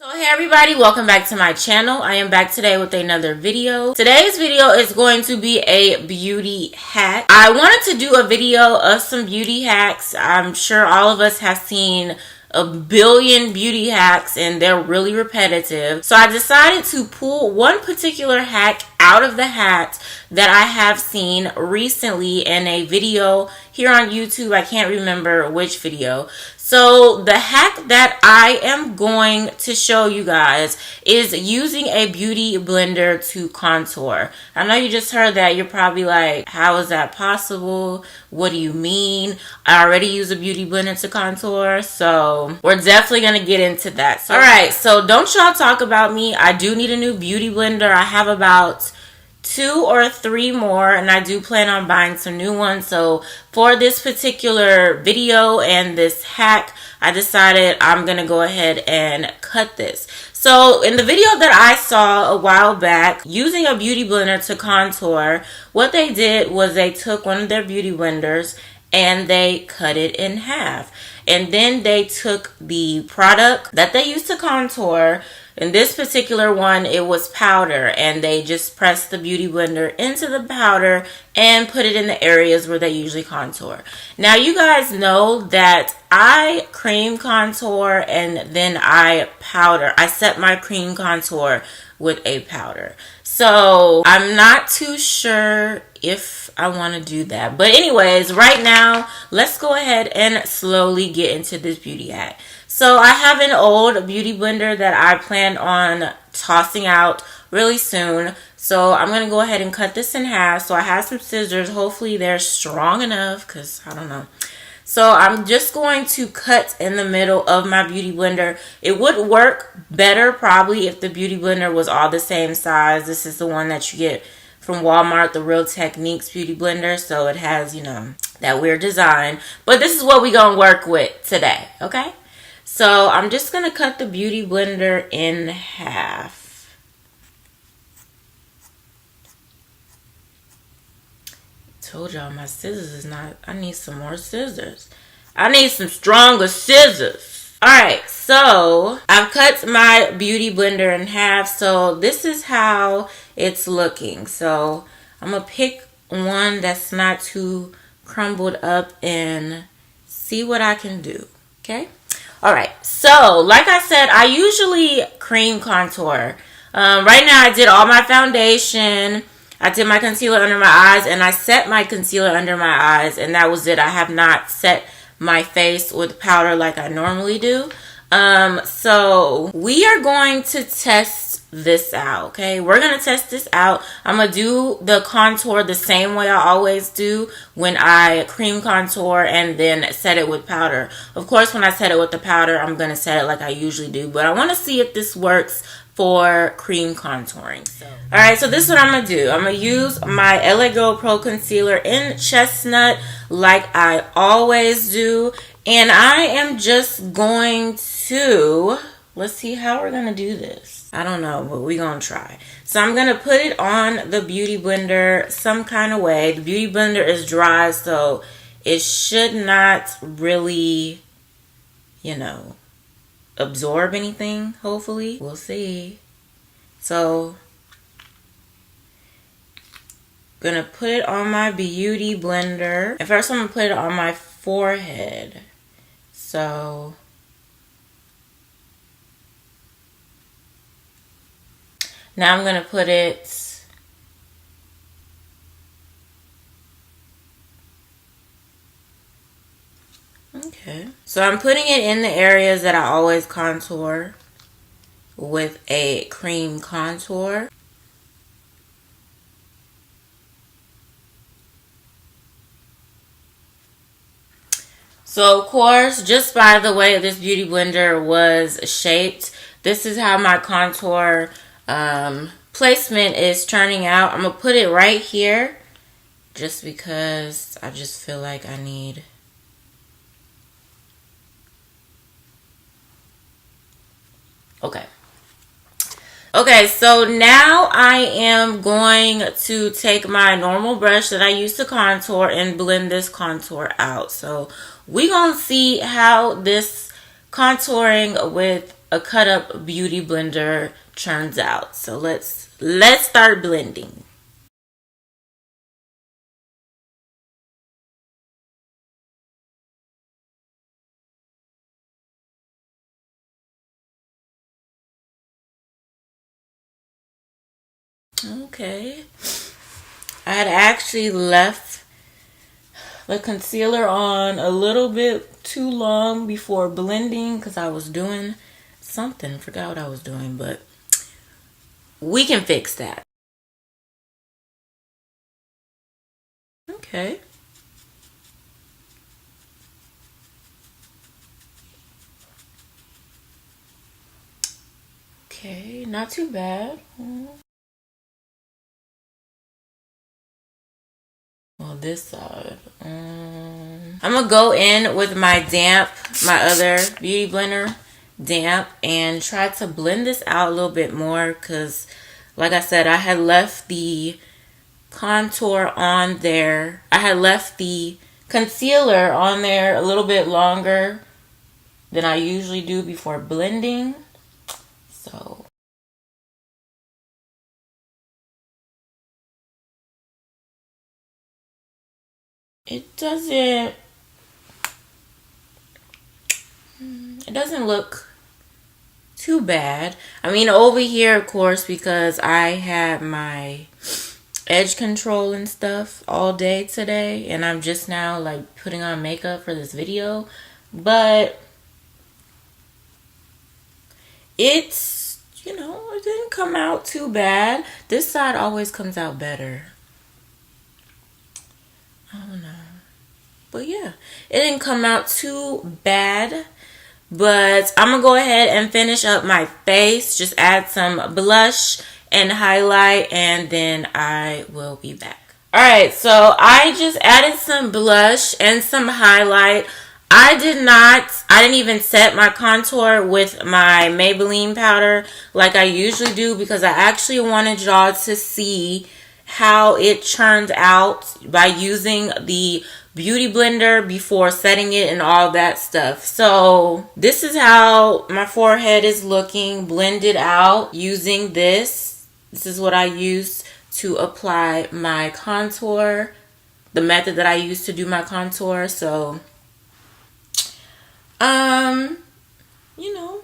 So hey everybody, welcome back to my channel. I am back today with another video. Today's video is going to be a beauty hack. I wanted to do a video of some beauty hacks. I'm sure all of us have seen a billion beauty hacks and they're really repetitive. So I decided to pull one particular hack out of the hat that I have seen recently in a video here on YouTube. I can't remember which video. So the hack that I am going to show you guys is using a beauty blender to contour. I know you just heard that. You're probably like, how is that possible? What do you mean? I already use a beauty blender to contour. So we're definitely going to get into that. All right. So don't y'all talk about me. I do need a new beauty blender. I have about 2 or 3 more, and I do plan on buying some new ones. So for this particular video and this hack, I decided I'm gonna go ahead and cut this. So in the video that I saw a while back, using a beauty blender to contour, what they did was they took one of their beauty blenders and they cut it in half, and then they took the product that they used to contour. In this particular one, it was powder, and they just pressed the beauty blender into the powder and put it in the areas where they usually contour. Now, you guys know that I cream contour and then I powder. I set my cream contour with a powder. So I'm not too sure if I want to do that. But anyways, right now, let's go ahead and slowly get into this beauty hack. So I have an old beauty blender that I plan on tossing out really soon. So I'm going to go ahead and cut this in half. So I have some scissors. Hopefully they're strong enough, because I don't know. So I'm just going to cut in the middle of my beauty blender. It would work better probably if the beauty blender was all the same size. This is the one that you get from Walmart, the Real Techniques beauty blender. So it has, you know, that weird design. But this is what we're going to work with today, okay? So I'm just going to cut the beauty blender in half. Told y'all my scissors is not, I need some more scissors. I need some stronger scissors. Alright, so I've cut my beauty blender in half. So this is how it's looking. So I'm going to pick one that's not too crumbled up and see what I can do. Okay? Alright, so like I said, I usually cream contour. Right now I did all my foundation. I did my concealer under my eyes, and I set my concealer under my eyes, and that was it. I have not set my face with powder like I normally do. So we are going to test this out, okay? We're going to test this out. I'm going to do the contour the same way I always do when I cream contour and then set it with powder. Of course, when I set it with the powder, I'm going to set it like I usually do, but I want to see if this works for cream contouring. Alright, so this is what I'm going to do. I'm going to use my LA Girl Pro Concealer in Chestnut like I always do. And I am just going to, let's see how we're going to do this. I don't know, but we're going to try. So I'm going to put it on the beauty blender some kind of way. The beauty blender is dry, so it should not really, you know, absorb anything, hopefully. We'll see. So I'm going to put it on my beauty blender. At first I'm going to put it on my forehead. So now I'm going to put it okay. So I'm putting it in the areas that I always contour with a cream contour. So of course, just by the way this beauty blender was shaped, this is how my contour placement is turning out. I'm going to put it right here just because I just feel like I need. Okay. Okay, so now I am going to take my normal brush that I use to contour and blend this contour out. So we're going to see how this contouring with a cut up beauty blender turns out. So let's start blending. Okay, I had actually left the concealer on a little bit too long before blending because I was doing something. Forgot what I was doing, but we can fix that. Okay. Okay, not too bad. Well, this side. I'm gonna go in with my other beauty blender, damp, and try to blend this out a little bit more because, like I said, I had left the contour on there. I had left the concealer on there a little bit longer than I usually do before blending. So it doesn't look too bad. I mean, over here, of course, because I had my edge control and stuff all day today, and I'm just now like putting on makeup for this video, but it's, you know, it didn't come out too bad. This side always comes out better. I don't know. But yeah, it didn't come out too bad. But I'm going to go ahead and finish up my face. Just add some blush and highlight, and then I will be back. Alright, so I just added some blush and some highlight. I didn't even set my contour with my Maybelline powder like I usually do because I actually wanted y'all to see how it turned out by using the beauty blender before setting it and all that stuff. So this is how my forehead is looking blended out using this. This is what I used to apply my contour, the method that I used to do my contour. So you know,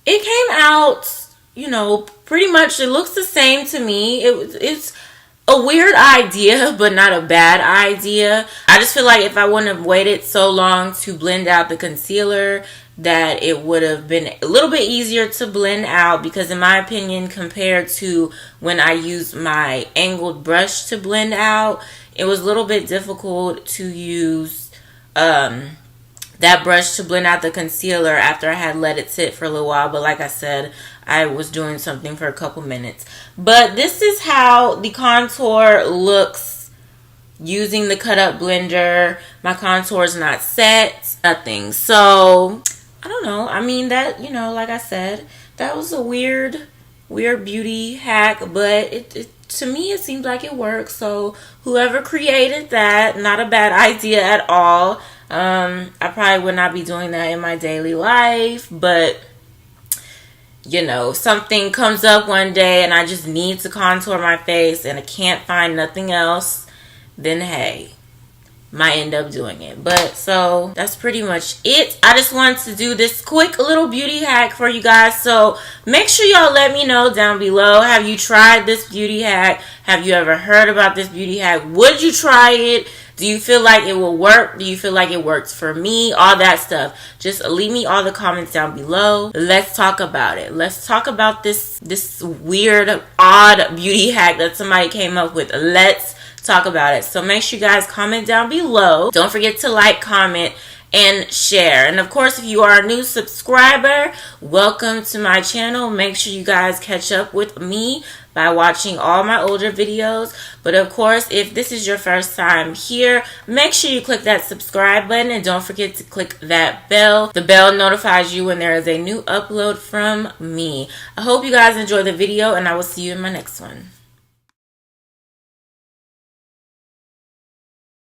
it came out, you know, pretty much, it looks the same to me. It's a weird idea, but not a bad idea. I just feel like if I wouldn't have waited so long to blend out the concealer, that it would have been a little bit easier to blend out, because in my opinion, compared to when I used my angled brush to blend out, it was a little bit difficult to use that brush to blend out the concealer after I had let it sit for a little while. But like I said, I was doing something for a couple minutes. But this is how the contour looks using the cut up blender. My contour is not set, nothing. So I don't know. I mean, that, you know, like I said, that was a weird beauty hack, but it to me it seems like it works. So whoever created that, not a bad idea at all. I probably would not be doing that in my daily life, but you know, something comes up one day and I just need to contour my face and I can't find nothing else, then hey, might end up doing it. But so that's pretty much it. I just wanted to do this quick little beauty hack for you guys. So make sure y'all let me know down below. Have you tried this beauty hack? Have you ever heard about this beauty hack? Would you try it? Do you feel like it will work? Do you feel like it works for me? All that stuff. Just leave me all the comments down below. Let's talk about it. Let's talk about this weird, odd beauty hack that somebody came up with. Let's talk about it. So make sure you guys comment down below. Don't forget to like, comment, and share. And of course, if you are a new subscriber, welcome to my channel. Make sure you guys catch up with me by watching all my older videos. But of course, if this is your first time here, make sure you click that subscribe button and don't forget to click that bell. The bell notifies you when there is a new upload from me. I hope you guys enjoy the video and I will see you in my next one.